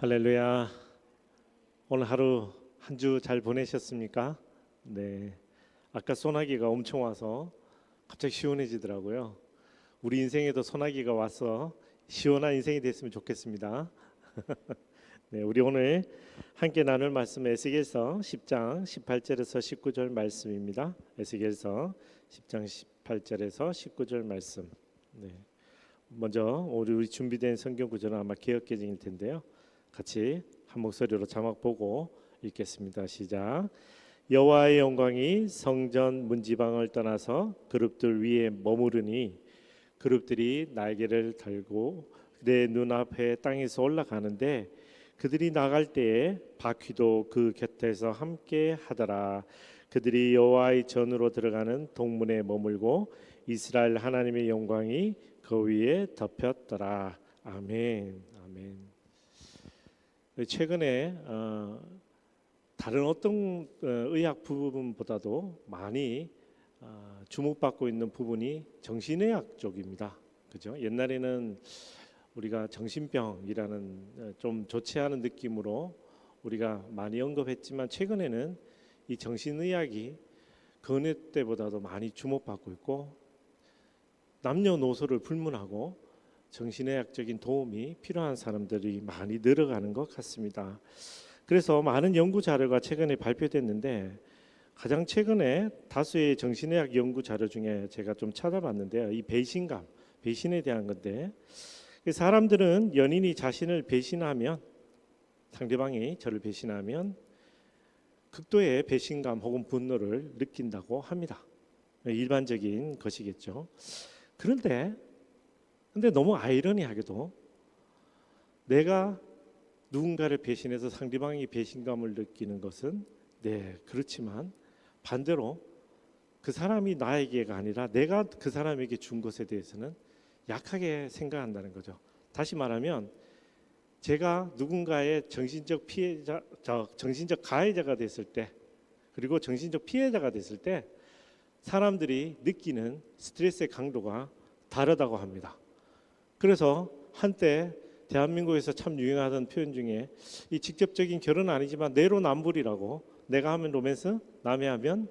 할렐루야. 오늘 하루 한 주 잘 보내셨습니까? 네. 아까 소나기가 엄청 와서 갑자기 시원해지더라고요. 우리 인생에도 소나기가 와서 시원한 인생이 됐으면 좋겠습니다. 네, 우리 오늘 함께 나눌 말씀은 에스겔서 10장 18절에서 19절 말씀입니다. 에스겔서 10장 18절에서 19절 말씀. 네. 먼저 우리 준비된 성경 구절은 아마 개역개정일 텐데요. 같이 한 목소리로 자막 보고 읽겠습니다. 시작. 여호와의 영광이 성전 문지방을 떠나서 그룹들 위에 머무르니 그룹들이 날개를 달고 내 눈앞에 땅에서 올라가는데 그들이 나갈 때에 바퀴도 그 곁에서 함께 하더라. 그들이 여호와의 전으로 들어가는 동문에 머물고 이스라엘 하나님의 영광이 그 위에 덮였더라. 아멘. 아멘. 최근에 다른 어떤 의학 부분보다도 많이 주목받고 있는 부분이 정신의학 쪽입니다. 그죠? 옛날에는 우리가 정신병이라는 좀 좋지 않은 느낌으로 우리가 많이 언급했지만 최근에는 이 정신의학이 그 어느 때보다도 많이 주목받고 있고 남녀노소를 불문하고 정신의학적인 도움이 필요한 사람들이 많이 늘어가는 것 같습니다. 그래서 많은 연구 자료가 최근에 발표됐는데 가장 최근에 다수의 정신의학 연구 자료 중에 제가 좀 찾아봤는데요. 이 배신감, 배신에 대한 건데 사람들은 연인이 자신을 배신하면 상대방이 저를 배신하면 극도의 배신감 혹은 분노를 느낀다고 합니다. 일반적인 것이겠죠. 그런데 너무 아이러니하게도 내가 누군가를 배신해서 상대방이 배신감을 느끼는 것은 그렇지만 반대로 그 사람이 나에게가 아니라 내가 그 사람에게 준 것에 대해서는 약하게 생각한다는 거죠. 다시 말하면 제가 누군가의 정신적 피해자, 정신적 가해자가 됐을 때 그리고 정신적 피해자가 됐을 때 사람들이 느끼는 스트레스의 강도가 다르다고 합니다. 그래서 한때 대한민국에서 참 유행하던 표현 중에 이 직접적인 결혼은 아니지만 내로남불이라고 내가 하면 로맨스, 남이 하면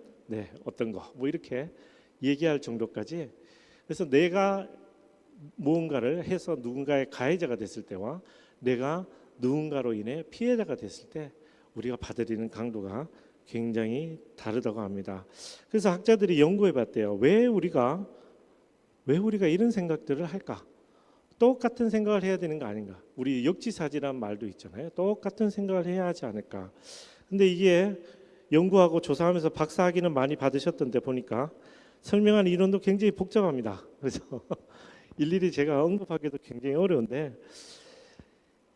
어떤 거 뭐 이렇게 얘기할 정도까지 그래서 내가 무언가를 해서 누군가의 가해자가 됐을 때와 내가 누군가로 인해 피해자가 됐을 때 우리가 받아들이는 강도가 굉장히 다르다고 합니다. 그래서 학자들이 연구해 봤대요. 왜 우리가 이런 생각들을 할까? 똑같은 생각을 해야 되는 거 아닌가? 우리 역지사지라는 말도 있잖아요. 똑같은 생각을 해야 하지 않을까? 근데 이게 연구하고 조사하면서 박사학위는 많이 받으셨던데 보니까 설명한 이론도 굉장히 복잡합니다. 그래서 일일이 제가 언급하기도 굉장히 어려운데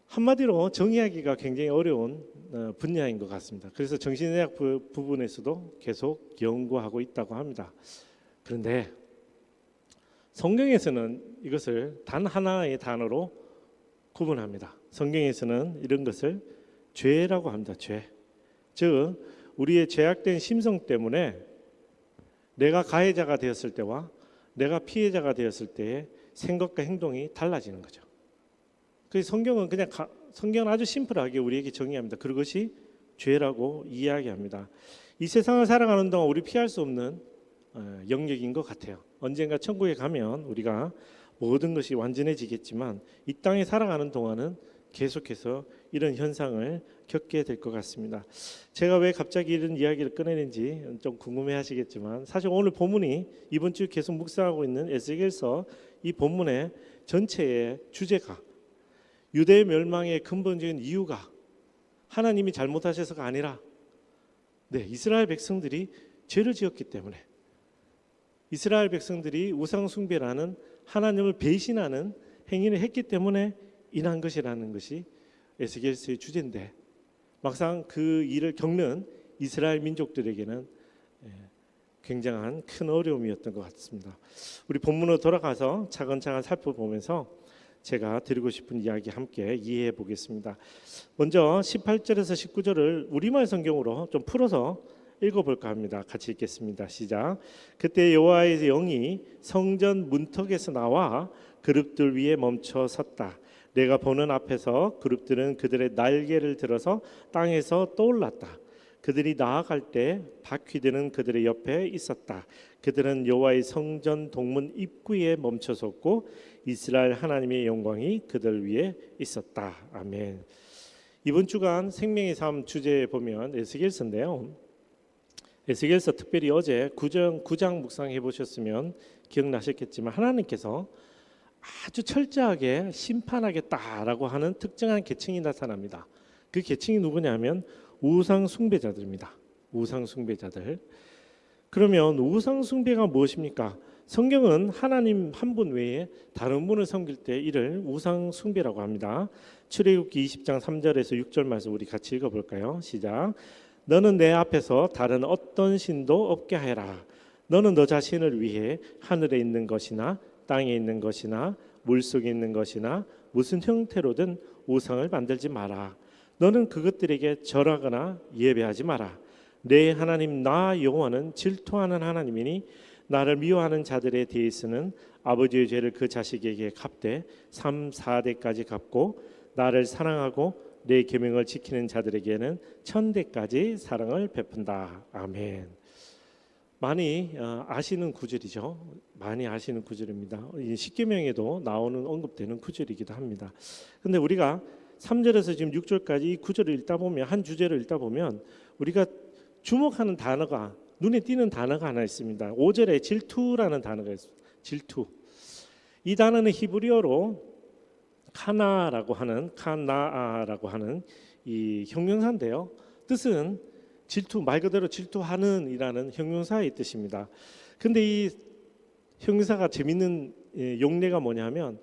한마디로 정의하기가 굉장히 어려운 분야인 것 같습니다. 그래서 정신의학 부분에서도 계속 연구하고 있다고 합니다. 그런데 성경에서는 이것을 단 하나의 단어로 구분합니다. 성경에서는 이런 것을 죄라고 합니다. 죄. 즉 우리의 죄악된 심성 때문에 내가 가해자가 되었을 때와 내가 피해자가 되었을 때의 생각과 행동이 달라지는 거죠. 그래서 성경은 성경은 아주 심플하게 우리에게 정의합니다. 그것이 죄라고 이야기합니다. 이 세상을 살아가는 동안 우리 피할 수 없는 영역인 것 같아요. 언젠가 천국에 가면 우리가 모든 것이 완전해지겠지만 이 땅에 살아가는 동안은 계속해서 이런 현상을 겪게 될 것 같습니다. 제가 왜 갑자기 이런 이야기를 꺼내는지 좀 궁금해하시겠지만 사실 오늘 본문이 이번 주 계속 묵상하고 있는 에스겔서 이 본문의 전체의 주제가 유대의 멸망의 근본적인 이유가 하나님이 잘못하셔서가 아니라 이스라엘 백성들이 죄를 지었기 때문에 이스라엘 백성들이 우상 숭배라는 하나님을 배신하는 행위를 했기 때문에 인한 것이라는 것이 에스겔서의 주제인데 막상 그 일을 겪는 이스라엘 민족들에게는 굉장한 큰 어려움이었던 것 같습니다. 우리 본문으로 돌아가서 차근차근 살펴보면서 제가 드리고 싶은 이야기 함께 이해해 보겠습니다. 먼저 18절에서 19절을 우리말 성경으로 좀 풀어서 읽어볼까 합니다. 같이 읽겠습니다. 시작. 그때 여호와의 영이 성전 문턱에서 나와 그룹들 위에 멈춰 섰다. 내가 보는 앞에서 그룹들은 그들의 날개를 들어서 땅에서 떠올랐다. 그들이 나아갈 때 바퀴들은 그들의 옆에 있었다. 그들은 여호와의 성전 동문 입구에 멈춰섰고 이스라엘 하나님의 영광이 그들 위에 있었다. 아멘. 이번 주간 생명의 삶 주제에 보면 에스겔서인데요. 에스겔서 특별히 어제 9장 묵상해 보셨으면 기억나셨겠지만 하나님께서 아주 철저하게 심판하겠다라고 하는 특정한 계층이 나타납니다. 그 계층이 누구냐면 우상 숭배자들입니다. 우상 숭배자들. 그러면 우상 숭배가 무엇입니까? 성경은 하나님 한 분 외에 다른 분을 섬길 때 이를 우상 숭배라고 합니다. 출애굽기 20장 3절에서 6절 말씀 우리 같이 읽어볼까요? 시작. 너는 내 앞에서 다른 어떤 신도 없게 하여라. 너는 너 자신을 위해 하늘에 있는 것이나 땅에 있는 것이나 물속에 있는 것이나 무슨 형태로든 우상을 만들지 마라. 너는 그것들에게 절하거나 예배하지 마라. 내 하나님 나 여호와는 질투하는 하나님이니 나를 미워하는 자들에 대해서는 아버지의 죄를 그 자식에게 갚되 3, 4대까지 갚고 나를 사랑하고 내 계명을 지키는 자들에게는 1000대까지 사랑을 베푼다. 아멘. 많이 아시는 구절이죠. 많이 아시는 구절입니다. 십계명에도 나오는 언급되는 구절이기도 합니다. 그런데 우리가 3절에서 지금 6절까지 이 구절을 읽다 보면 한 주제를 읽다 보면 우리가 주목하는 단어가 눈에 띄는 단어가 하나 있습니다. 5절에 질투라는 단어가 있습니다. 질투. 이 단어는 히브리어로 카나아라고 하는 이 형용사인데요. 뜻은 질투, 말 그대로 질투하는 이라는 형용사의 뜻입니다. 근데 이 형용사가 재밌는 용례가 뭐냐면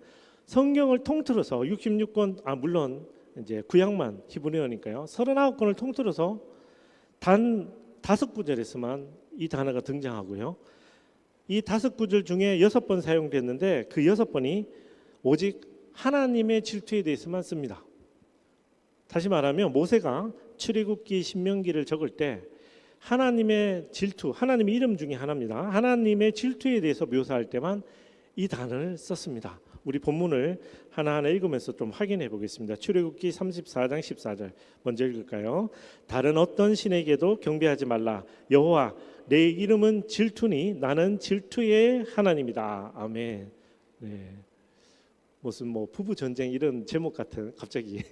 성경을 통틀어서 66권, 물론 이제 구약만 히브리어니까요. 39권을 통틀어서 단 5구절에서만 이 단어가 등장하고요. 이 5구절 중에 6번 사용됐는데 그 6번이 오직 하나님의 질투에 대해서만 씁니다. 다시 말하면 모세가 출애굽기 신명기를 적을 때 하나님의 질투, 하나님의 이름 중에 하나입니다. 하나님의 질투에 대해서 묘사할 때만 이 단어를 썼습니다. 우리 본문을 하나하나 읽으면서 좀 확인해 보겠습니다. 출애굽기 34장 14절 먼저 읽을까요? 다른 어떤 신에게도 경배하지 말라. 여호와 내 이름은 질투니 나는 질투의 하나님이다. 아멘. 네. 무슨 부부 전쟁 이런 제목 같은 갑자기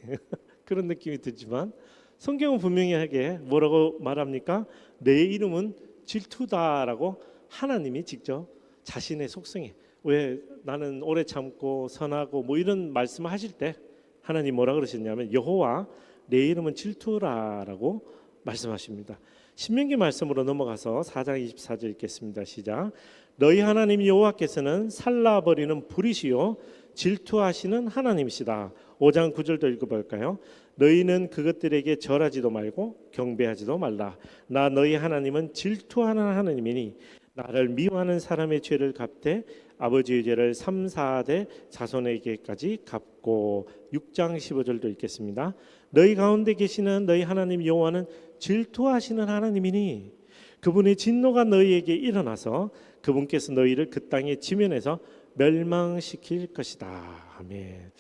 그런 느낌이 들지만 성경은 분명하게 뭐라고 말합니까? 내 이름은 질투다라고 하나님이 직접 자신의 속성에 왜 나는 오래 참고 선하고 이런 말씀을 하실 때 하나님 뭐라 그러셨냐면 여호와 내 이름은 질투라라고 말씀하십니다. 신명기 말씀으로 넘어가서 4장 24절 읽겠습니다. 시작. 너희 하나님 여호와께서는 살라버리는 불이시요 질투하시는 하나님이시다. 5장 9절도 읽어볼까요? 너희는 그것들에게 절하지도 말고 경배하지도 말라. 나 너희 하나님은 질투하는 하나님이니 나를 미워하는 사람의 죄를 갚되 아버지의 죄를 3, 4대 자손에게까지 갚고 6장 15절도 읽겠습니다. 너희 가운데 계시는 너희 하나님 여호와는 질투하시는 하나님이니 그분의 진노가 너희에게 일어나서 그분께서 너희를 그 땅의 지면에서 멸망시킬 것이다. 아멘.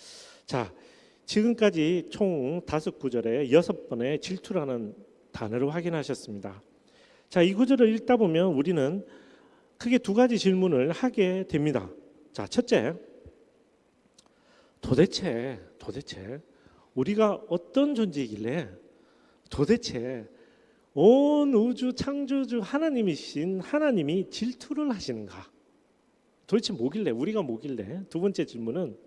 자, 지금까지 총 5구절에 6번의 질투라는 단어를 확인하셨습니다. 자, 이 구절을 읽다 보면 우리는 크게 2가지 질문을 하게 됩니다. 자, 첫째, 도대체 우리가 어떤 존재이길래 도대체 온 우주 창조주 하나님이신 하나님이 질투를 하시는가? 도대체 뭐길래, 우리가 뭐길래? 2번째 질문은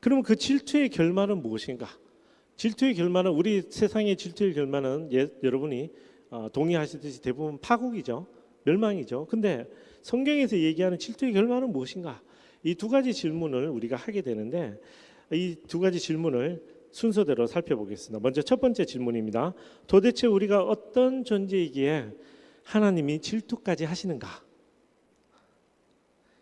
그러면 그 질투의 결말은 무엇인가? 질투의 결말은 우리 세상의 질투의 결말은 여러분이 동의하시듯이 대부분 파국이죠. 멸망이죠. 근데 성경에서 얘기하는 질투의 결말은 무엇인가? 이 2가지 질문을 우리가 하게 되는데 이 2가지 질문을 순서대로 살펴보겠습니다. 먼저 첫 번째 질문입니다. 도대체 우리가 어떤 존재이기에 하나님이 질투까지 하시는가?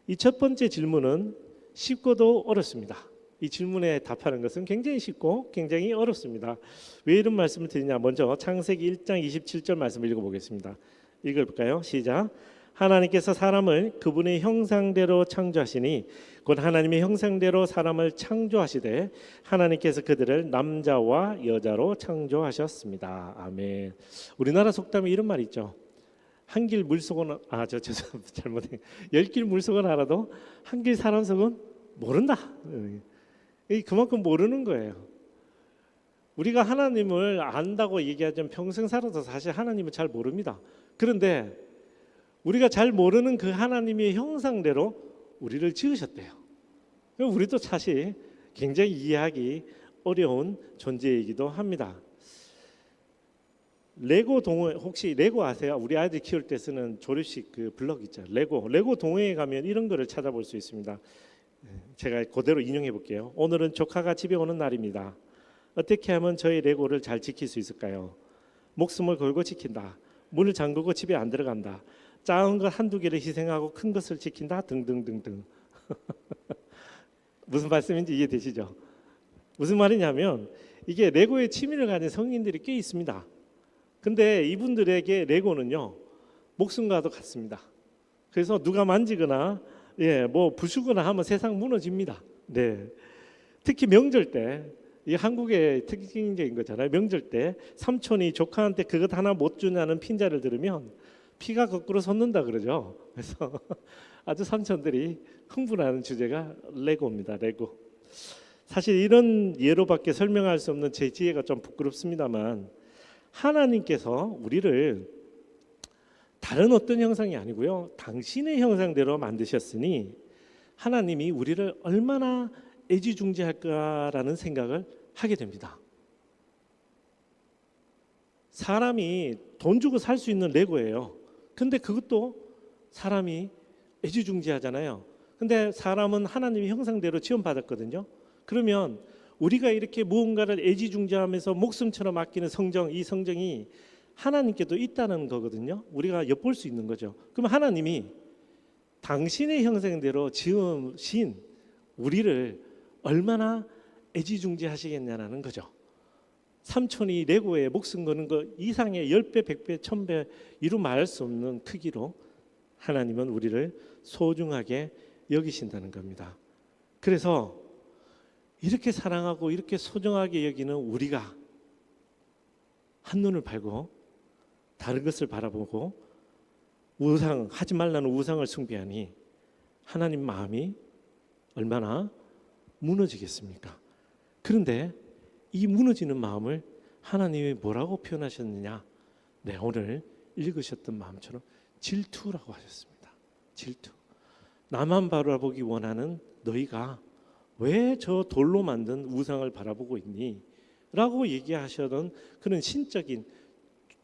이 첫 번째 질문은 쉽고도 어렵습니다. 이 질문에 답하는 것은 굉장히 쉽고 굉장히 어렵습니다. 왜 이런 말씀을 드리냐? 먼저 창세기 1장 27절 말씀 읽어보겠습니다. 읽어볼까요? 시작. 하나님께서 사람을 그분의 형상대로 창조하시니 곧 하나님의 형상대로 사람을 창조하시되 하나님께서 그들을 남자와 여자로 창조하셨습니다. 아멘. 우리나라 속담에 이런 말이 있죠. 한 길 물속은 죄송합니다. 잘못해. 10길 물속은 알아도 한 길 사람 속은 모른다. 그만큼 모르는 거예요. 우리가 하나님을 안다고 얘기하자면 평생 살아도 사실 하나님을 잘 모릅니다. 그런데 우리가 잘 모르는 그 하나님의 형상대로 우리를 지으셨대요. 우리도 사실 굉장히 이해하기 어려운 존재이기도 합니다. 레고 동호회, 혹시 레고 아세요? 우리 아이들 키울 때 쓰는 조립식 그 블럭 있죠. 레고 동호회에 가면 이런 거를 찾아볼 수 있습니다. 제가 그대로 인용해 볼게요. 오늘은 조카가 집에 오는 날입니다. 어떻게 하면 저희 레고를 잘 지킬 수 있을까요? 목숨을 걸고 지킨다. 문을 잠그고 집에 안 들어간다. 작은 것 한두 개를 희생하고 큰 것을 지킨다. 등등등등. 무슨 말씀인지 이해되시죠? 무슨 말이냐면 이게 레고에 취미를 가진 성인들이 꽤 있습니다. 근데 이분들에게 레고는요 목숨과도 같습니다. 그래서 누가 만지거나 뭐 부수거나 하면 세상 무너집니다. 네. 특히 명절 때 이 한국의 특징적인 거잖아요. 명절 때 삼촌이 조카한테 그것 하나 못 주냐는 핀자를 들으면 피가 거꾸로 솟는다 그러죠. 그래서 아주 삼촌들이 흥분하는 주제가 레고입니다. 레고. 사실 이런 예로밖에 설명할 수 없는 제 지혜가 좀 부끄럽습니다만 하나님께서 우리를 다른 어떤 형상이 아니고요. 당신의 형상대로 만드셨으니 하나님이 우리를 얼마나 애지중지할까라는 생각을 하게 됩니다. 사람이 돈 주고 살 수 있는 레고예요. 근데 그것도 사람이 애지중지하잖아요. 근데 사람은 하나님의 형상대로 지원받았거든요. 그러면 우리가 이렇게 무언가를 애지중지하면서 목숨처럼 아끼는 성정, 이 성정이 하나님께도 있다는 거거든요. 우리가 엿볼 수 있는 거죠. 그럼 하나님이 당신의 형상대로 지으신 우리를 얼마나 애지중지하시겠냐는 거죠. 삼촌이 레고에 목숨 거는 것 이상의 10배, 100배, 1000배 이루 말할 수 없는 크기로 하나님은 우리를 소중하게 여기신다는 겁니다. 그래서 이렇게 사랑하고 이렇게 소중하게 여기는 우리가 한눈을 팔고 다른 것을 바라보고 우상, 하지 말라는 우상을 숭배하니 하나님 마음이 얼마나 무너지겠습니까? 그런데 이 무너지는 마음을 하나님이 뭐라고 표현하셨느냐? 네, 오늘 읽으셨던 마음처럼 질투라고 하셨습니다. 질투. 나만 바라보기 원하는 너희가 왜 저 돌로 만든 우상을 바라보고 있니? 라고 얘기하셨던 그런 신적인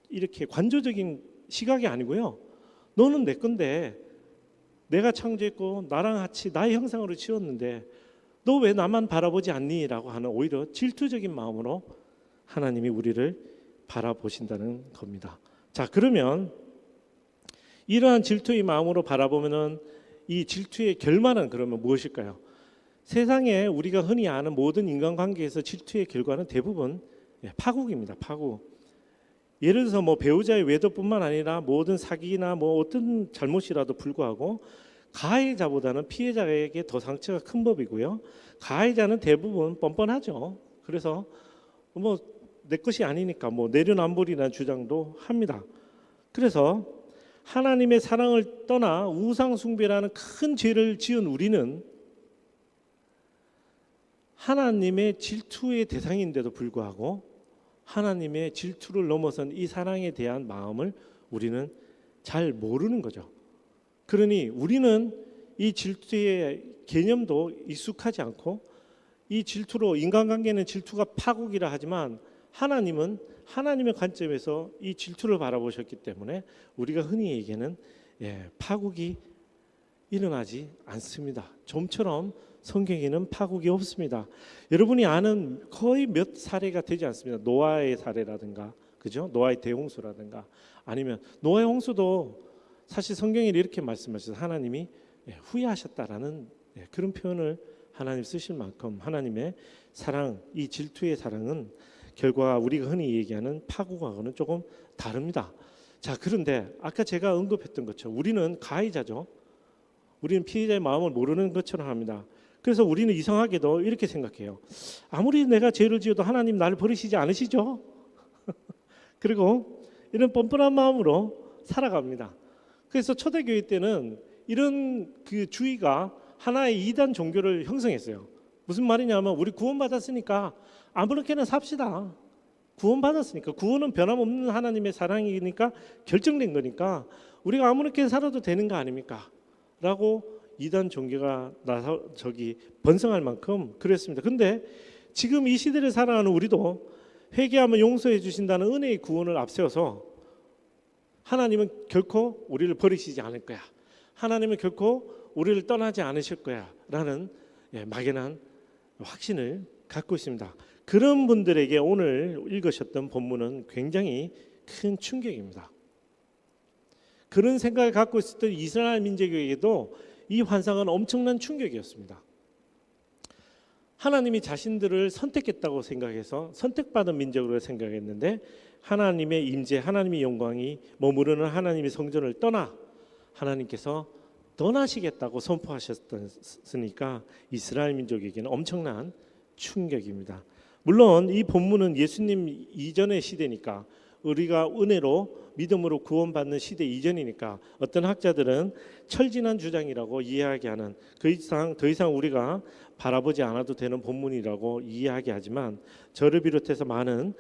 이렇게 관조적인 시각이 아니고요. 너는 내 건데 내가 창조했고 나랑 같이 나의 형상으로 지었는데 너 왜 나만 바라보지 않니? 라고 하는 오히려 질투적인 마음으로 하나님이 우리를 바라보신다는 겁니다. 자, 그러면 이러한 질투의 마음으로 바라보면은 이 질투의 결말은 그러면 무엇일까요? 세상에 우리가 흔히 아는 모든 인간관계에서 질투의 결과는 대부분 파국입니다. 파국. 예를 들어서 뭐 배우자의 외도뿐만 아니라 모든 사기나 뭐 어떤 잘못이라도 불구하고 가해자보다는 피해자에게 더 상처가 큰 법이고요. 가해자는 대부분 뻔뻔하죠. 그래서 뭐 내 것이 아니니까 뭐 내려남불이라는 주장도 합니다. 그래서 하나님의 사랑을 떠나 우상 숭배라는 큰 죄를 지은 우리는 하나님의 질투의 대상인데도 불구하고 하나님의 질투를 넘어선 이 사랑에 대한 마음을 우리는 잘 모르는 거죠. 그러니 우리는 이 질투의 개념도 익숙하지 않고 이 질투로 인간관계는 질투가 파국이라 하지만 하나님은 하나님의 관점에서 이 질투를 바라보셨기 때문에 우리가 흔히 얘기하는 파국이 일어나지 않습니다. 좀처럼 성경에는 파국이 없습니다. 여러분이 아는 거의 몇 사례가 되지 않습니다. 노아의 사례라든가, 그죠? 노아의 대홍수라든가, 아니면 노아의 홍수도 사실 성경에 이렇게 말씀하셔서 하나님이 후회하셨다라는 그런 표현을 하나님 쓰실 만큼 하나님의 사랑, 이 질투의 사랑은 결과 우리가 흔히 얘기하는 파국하고는 조금 다릅니다. 자, 그런데 아까 제가 언급했던 것처럼 우리는 가해자죠. 우리는 피해자의 마음을 모르는 것처럼 합니다. 그래서 우리는 이상하게도 이렇게 생각해요. 아무리 내가 죄를 지어도 하나님 나를 버리시지 않으시죠? 그리고 이런 뻔뻔한 마음으로 살아갑니다. 그래서 초대교회 때는 이런 그 주의가 하나의 이단 종교를 형성했어요. 무슨 말이냐면 우리 구원받았으니까 아무렇게나 삽시다. 구원받았으니까, 구원은 변함없는 하나님의 사랑이니까 결정된 거니까 우리가 아무렇게 살아도 되는 거 아닙니까? 라고 이단 종교가 번성할 만큼 그랬습니다. 근데 지금 이 시대를 살아가는 우리도 회개하면 용서해 주신다는 은혜의 구원을 앞세워서 하나님은 결코 우리를 버리시지 않을 거야, 하나님은 결코 우리를 떠나지 않으실 거야 라는 막연한 확신을 갖고 있습니다. 그런 분들에게 오늘 읽으셨던 본문은 굉장히 큰 충격입니다. 그런 생각을 갖고 있었던 이스라엘 민족에게도 이 환상은 엄청난 충격이었습니다. 하나님이 자신들을 선택했다고 생각해서 선택받은 민족으로 생각했는데 하나님의 임재, 하나님의 영광이 머무르는 하나님의 성전을 떠나 하나님께서 떠나시겠다고 선포하셨으니까 이스라엘 민족에게는 엄청난 충격입니다. 물론 이 본문은 예수님 이전의 시대니까, 우리가 은혜로 믿음으로 구원받는 시대 이전이니까 어떤 학자들은 철진한 주장이라고 이야기하는, 더 이상 우리가 바라보지 않아도 되는 본문이라고 이야기하지만, 저를 비롯해서 많은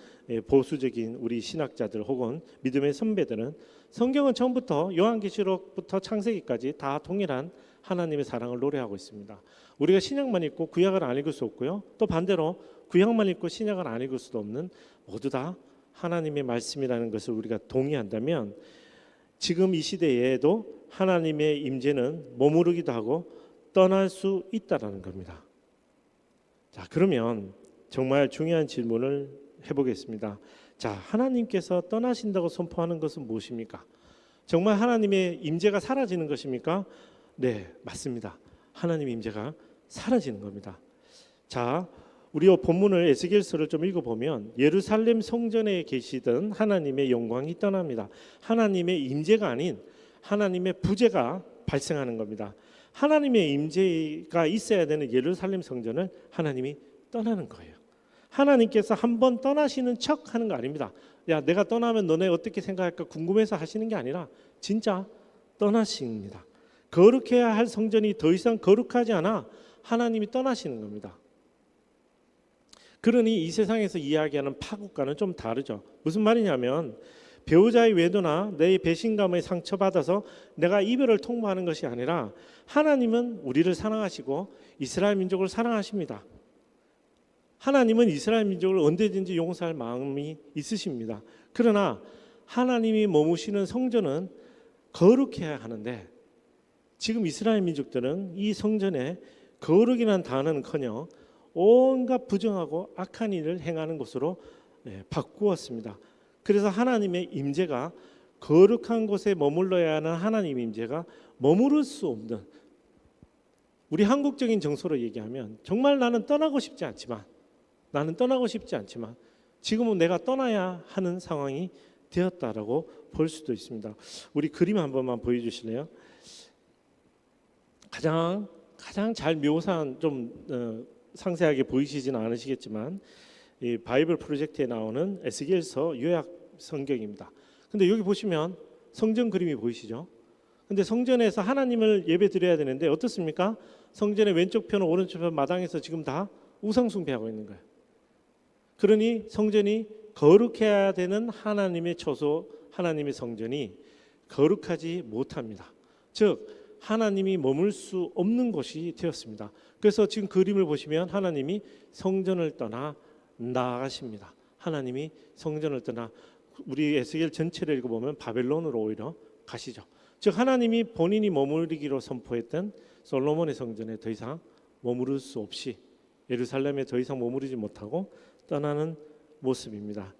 보수적인 우리 신학자들 혹은 믿음의 선배들은 성경은 처음부터 요한계시록부터 창세기까지 다 동일한 하나님의 사랑을 노래하고 있습니다. 우리가 신약만 읽고 구약을 안 읽을 수 없고요, 또 반대로 구약만 읽고 신약을 안 읽을 수도 없는, 모두 다 하나님의 말씀이라는 것을 우리가 동의한다면 지금 이 시대에도 하나님의 임재는 머무르기도 하고 떠날 수 있다라는 겁니다. 자, 그러면 정말 중요한 질문을 해보겠습니다. 자, 하나님께서 떠나신다고 선포하는 것은 무엇입니까? 정말 하나님의 임재가 사라지는 것입니까? 네, 맞습니다. 하나님의 임재가 사라지는 겁니다. 자, 우리 본문을 에스겔서를 좀 읽어보면 예루살렘 성전에 계시던 하나님의 영광이 떠납니다. 하나님의 임재가 아닌 하나님의 부재가 발생하는 겁니다. 하나님의 임재가 있어야 되는 예루살렘 성전을 하나님이 떠나는 거예요. 하나님께서 한번 떠나시는 척 하는 거 아닙니다. 야, 내가 떠나면 너네 어떻게 생각할까 궁금해서 하시는 게 아니라 진짜 떠나십니다. 거룩해야 할 성전이 더 이상 거룩하지 않아 하나님이 떠나시는 겁니다. 그러니 이 세상에서 이야기하는 파국과는 좀 다르죠. 무슨 말이냐면 배우자의 외도나 내 배신감에 상처받아서 내가 이별을 통보하는 것이 아니라 하나님은 우리를 사랑하시고 이스라엘 민족을 사랑하십니다. 하나님은 이스라엘 민족을 언제든지 용서할 마음이 있으십니다. 그러나 하나님이 머무시는 성전은 거룩해야 하는데 지금 이스라엘 민족들은 이 성전에 거룩이라는 단어는커녕 온갖 부정하고 악한 일을 행하는 것으로 바꾸었습니다. 그래서 하나님의 임재가, 거룩한 곳에 머물러야 하는 하나님의 임재가 머무를 수 없는, 우리 한국적인 정서로 얘기하면 정말 나는 떠나고 싶지 않지만 지금은 내가 떠나야 하는 상황이 되었다라고 볼 수도 있습니다. 우리 그림 한 번만 보여주실래요? 가장 잘 묘사한, 좀 상세하게 보이시지는 않으시겠지만 이 바이블 프로젝트에 나오는 에스겔서 요약 성경입니다. 근데 여기 보시면 성전 그림이 보이시죠? 근데 성전에서 하나님을 예배 드려야 되는데 어떻습니까? 성전의 왼쪽 편, 오른쪽 편 마당에서 지금 다 우상 숭배하고 있는 거예요. 그러니 성전이 거룩해야 되는 하나님의 처소, 하나님의 성전이 거룩하지 못합니다. 즉 하나님이 머물 수 없는 곳이 되었습니다. 그래서 지금 그림을 보시면 하나님이 성전을 떠나 나가십니다. 하나님이 성전을 떠나 우리 에스겔 전체를 읽어보면 바벨론으로 오히려 가시죠. 즉 하나님이 본인이 머무르기로 선포했던 솔로몬의 성전에 더 이상 머무를 수 없이 예루살렘에 더 이상 머무르지 못하고 떠나는 모습입니다.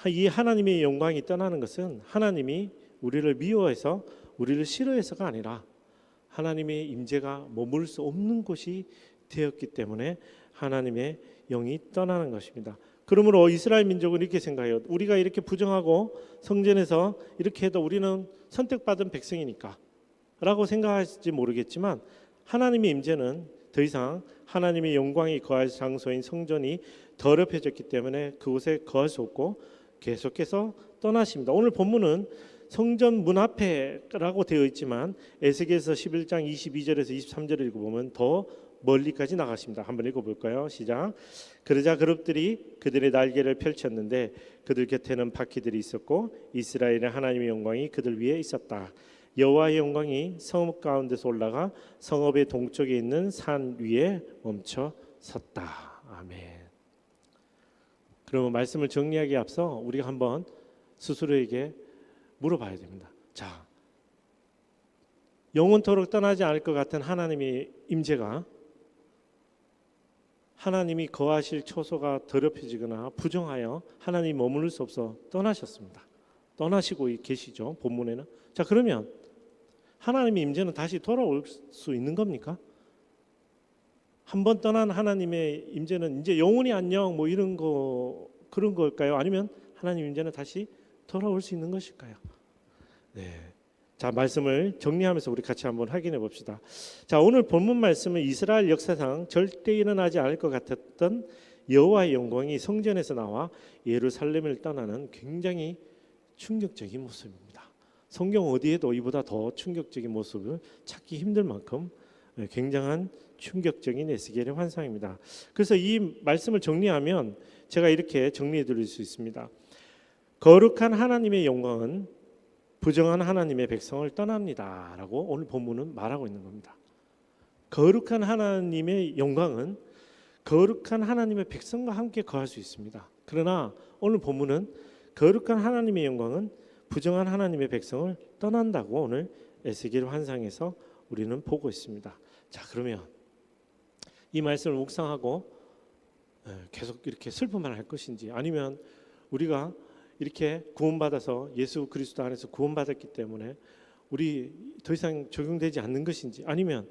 이 하나님의 영광이 떠나는 것은 하나님이 우리를 미워해서, 우리를 싫어해서가 아니라 하나님의 임재가 머물 수 없는 곳이 되었기 때문에 하나님의 영이 떠나는 것입니다. 그러므로 이스라엘 민족은 이렇게 생각해요. 우리가 이렇게 부정하고 성전에서 이렇게 해도 우리는 선택받은 백성이니까 라고 생각할지 모르겠지만, 하나님의 임재는 더 이상 하나님의 영광이 거할 장소인 성전이 더럽혀졌기 때문에 그곳에 거할 수 없고 계속해서 떠나십니다. 오늘 본문은 성전 문 앞에라고 되어 있지만 에스겔서 11장 22절에서 23절을 읽어보면 더 멀리까지 나가십니다. 한번 읽어볼까요? 시작. 그러자 그룹들이 그들의 날개를 펼쳤는데 그들 곁에는 바퀴들이 있었고 이스라엘의 하나님의 영광이 그들 위에 있었다. 여호와의 영광이 성읍 가운데서 올라가 성읍의 동쪽에 있는 산 위에 멈춰 섰다. 아멘. 그러면 말씀을 정리하기에 앞서 우리가 한번 스스로에게 물어봐야 됩니다. 자, 영원토록 떠나지 않을 것 같은 하나님의 임재가, 하나님이 거하실 처소가 더럽혀지거나 부정하여 하나님이 머무를 수 없어 떠나셨습니다. 떠나시고 계시죠, 본문에는. 자, 그러면 하나님의 임재는 다시 돌아올 수 있는 겁니까? 한번 떠난 하나님의 임재는 이제 영원히 안녕 뭐 이런 거 그런 걸까요? 아니면 하나님 임재는 다시 돌아올 수 있는 것일까요? 네. 자, 말씀을 정리하면서 우리 같이 한번 확인해 봅시다. 자, 오늘 본문 말씀은 이스라엘 역사상 절대 일어나지 않을 것 같았던 여호와의 영광이 성전에서 나와 예루살렘을 떠나는 굉장히 충격적인 모습입니다. 성경 어디에도 이보다 더 충격적인 모습을 찾기 힘들 만큼 굉장한 충격적인 에스겔의 환상입니다. 그래서 이 말씀을 정리하면 제가 이렇게 정리해 드릴 수 있습니다. 거룩한 하나님의 영광은 부정한 하나님의 백성을 떠납니다 라고 오늘 본문은 말하고 있는 겁니다. 거룩한 하나님의 영광은 거룩한 하나님의 백성과 함께 거할 수 있습니다. 그러나 오늘 본문은 거룩한 하나님의 영광은 부정한 하나님의 백성을 떠난다고 오늘 에스겔 환상에서 우리는 보고 있습니다. 자, 그러면 이 말씀을 묵상하고 계속 이렇게 슬픔만 할 것인지, 아니면 우리가 이렇게 구원받아서 예수 그리스도 안에서 구원받았기 때문에 우리 더 이상 적용되지 않는 것인지, 아니면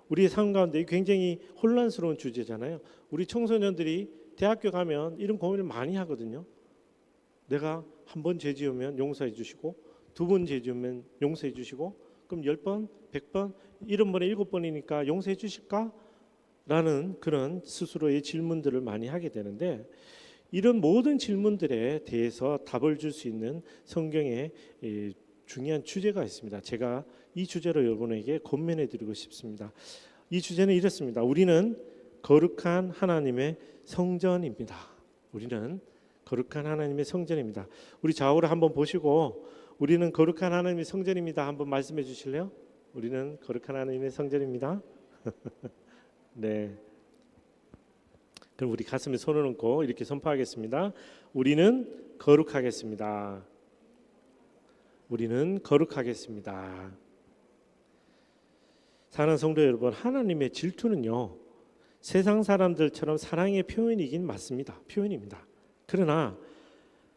우리의 삶 가운데 굉장히 혼란스러운 주제잖아요. 우리 청소년들이 대학교 가면 이런 고민을 많이 하거든요. 내가 한 번 죄 지으면 용서해 주시고, 두 번 죄 지으면 용서해 주시고, 그럼 10번, 100번, 70번에 7번이니까 용서해 주실까? 라는 그런 스스로의 질문들을 많이 하게 되는데, 이런 모든 질문들에 대해서 답을 줄 수 있는 성경의 중요한 주제가 있습니다. 제가 이 주제로 여러분에게 권면해 드리고 싶습니다. 이 주제는 이렇습니다. 우리는 거룩한 하나님의 성전입니다. 우리는 거룩한 하나님의 성전입니다. 우리 좌우를 한번 보시고 우리는 거룩한 하나님의 성전입니다. 한번 말씀해 주실래요? 우리는 거룩한 하나님의 성전입니다. 네. 그럼 우리 가슴에 손을 얹고 이렇게 선포하겠습니다. 우리는 거룩하겠습니다. 우리는 거룩하겠습니다. 사랑하는 성도 여러분, 하나님의 질투는요, 세상 사람들처럼 사랑의 표현이긴 맞습니다. 표현입니다. 그러나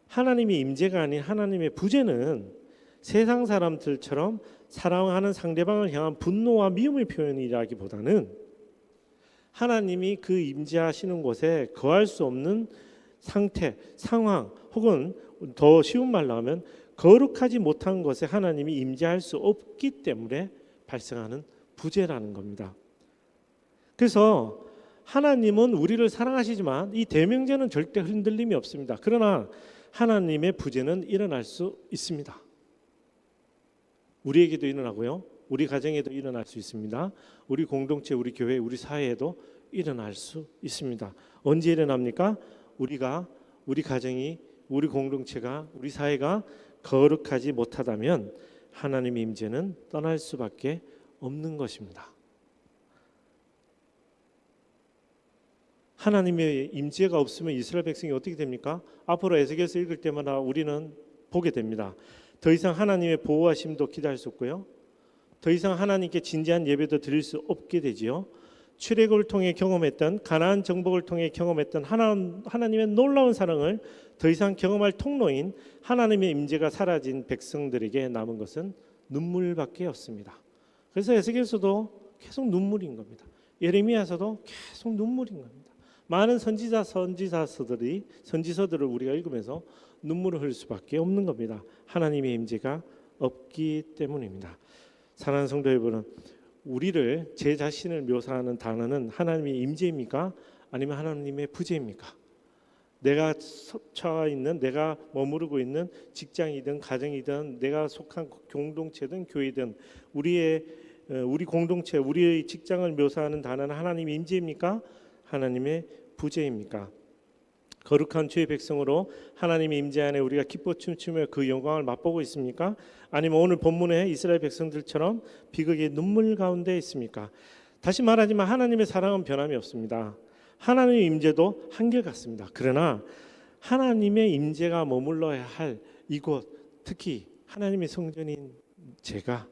하나님의 임재가 아닌 하나님의 부재는 세상 사람들처럼 사랑하는 상대방을 향한 분노와 미움의 표현이라기보다는 하나님이 그 임재하시는 곳에 거할 수 없는 상태, 상황, 혹은 더 쉬운 말로 하면 거룩하지 못한 것에 하나님이 임재할 수 없기 때문에 발생하는 부재라는 겁니다. 그래서 하나님은 우리를 사랑하시지만 이 대명제는 절대 흔들림이 없습니다. 그러나 하나님의 부재는 일어날 수 있습니다. 우리에게도 일어나고요, 우리 가정에도 일어날 수 있습니다. 우리 공동체, 우리 교회, 우리 사회에도 일어날 수 있습니다. 언제 일어납니까? 우리 가정이, 우리 공동체가, 우리 사회가 거룩하지 못하다면 하나님의 임재는 떠날 수밖에 없는 것입니다. 하나님의 임재가 없으면 이스라엘 백성이 어떻게 됩니까? 앞으로 에스겔서 읽을 때마다 우리는 보게 됩니다. 더 이상 하나님의 보호하심도 기대할 수 없고요, 더 이상 하나님께 진지한 예배도 드릴 수 없게 되지요. 출애굽을 통해 경험했던, 가나안 정복을 통해 경험했던 하나님의 놀라운 사랑을 더 이상 경험할 통로인 하나님의 임재가 사라진 백성들에게 남은 것은 눈물밖에 없습니다. 그래서 에스겔서도 계속 눈물인 겁니다. 예레미야서도 계속 눈물인 겁니다. 많은 선지서들을 우리가 읽으면서 눈물을 흘릴 수밖에 없는 겁니다. 하나님의 임재가 없기 때문입니다. 사랑하는 성도 여러분, 우리를 제 자신을 묘사하는 단어는 하나님의 임재입니까? 아니면 하나님의 부재입니까? 내가 처해 있는, 내가 머무르고 있는 직장이든 가정이든 내가 속한 공동체든 교회든 우리 공동체, 우리의 직장을 묘사하는 단어는 하나님의 임재입니까? 하나님의 부재입니까? 거룩한 주의 백성으로 하나님의 임재 안에 우리가 기뻐 춤추며 그 영광을 맛보고 있습니까? 아니면 오늘 본문의 이스라엘 백성들처럼 비극의 눈물 가운데 있습니까? 다시 말하지만 하나님의 사랑은 변함이 없습니다. 하나님의 임재도 한결같습니다. 그러나 하나님의 임재가 머물러야 할 이곳, 특히 하나님의 성전인 제가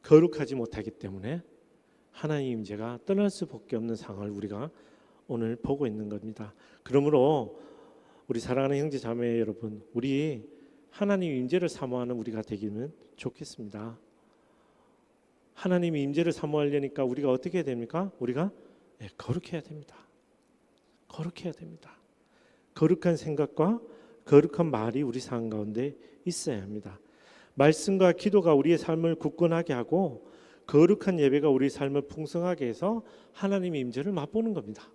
거룩하지 못하기 때문에 하나님의 임재가 떠날 수밖에 없는 상황을 우리가 오늘 보고 있는 겁니다. 그러므로 우리 사랑하는 형제 자매 여러분, 우리 하나님의 임재를 사모하는 우리가 되기는 좋겠습니다. 하나님의 임재를 사모하려니까 우리가 어떻게 해야 됩니까? 우리가 거룩해야 됩니다. 거룩해야 됩니다. 거룩한 생각과 거룩한 말이 우리 삶 가운데 있어야 합니다. 말씀과 기도가 우리의 삶을 굳건하게 하고 거룩한 예배가 우리 삶을 풍성하게 해서 하나님의 임재를 맛보는 겁니다.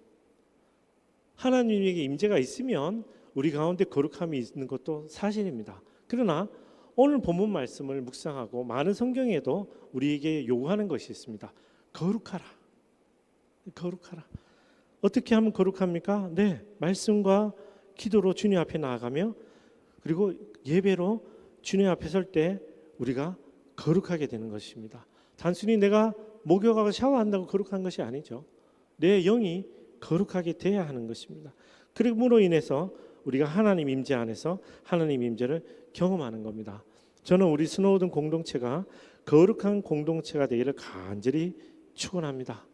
하나님에게 임재가 있으면 우리 가운데 거룩함이 있는 것도 사실입니다. 그러나 오늘 본문 말씀을 묵상하고 많은 성경에도 우리에게 요구하는 것이 있습니다. 거룩하라. 거룩하라. 어떻게 하면 거룩합니까? 네, 말씀과 기도로 주님 앞에 나아가며 그리고 예배로 주님 앞에 설 때 우리가 거룩하게 되는 것입니다. 단순히 내가 목욕하고 샤워한다고 거룩한 것이 아니죠. 내 영이 거룩하게 돼야 하는 것입니다. 그러므로 인해서 우리가 하나님 임재 안에서 하나님 임재를 경험하는 겁니다. 저는 우리 스노우든 공동체가 거룩한 공동체가 되기를 간절히 축원합니다.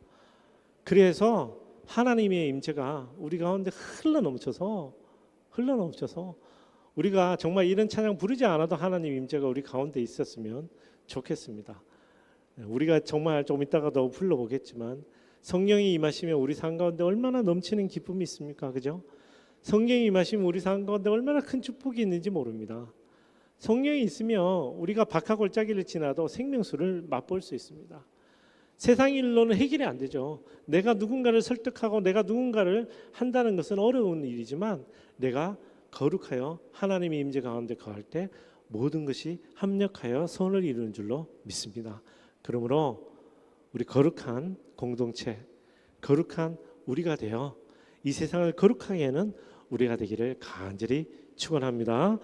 그래서 하나님의 임재가 우리 가운데 흘러넘쳐서 우리가 정말 이런 찬양 부르지 않아도 하나님 임재가 우리 가운데 있었으면 좋겠습니다. 우리가 정말 조금 이따가 더 불러보겠지만 성령이 임하시면 우리 삶 가운데 얼마나 넘치는 기쁨이 있습니까? 그죠? 성령이 임하시면 우리 삶 가운데 얼마나 큰 축복이 있는지 모릅니다. 성령이 있으면 우리가 박하 골짜기를 지나도 생명수를 맛볼 수 있습니다. 세상 일로는 해결이 안 되죠. 내가 누군가를 설득하고 내가 누군가를 한다는 것은 어려운 일이지만 내가 거룩하여 하나님의 임재 가운데 거할 때 모든 것이 합력하여 선을 이루는 줄로 믿습니다. 그러므로 우리 거룩한 공동체, 거룩한 우리가 되어 이 세상을 거룩하게 하는 우리가 되기를 간절히 축원합니다.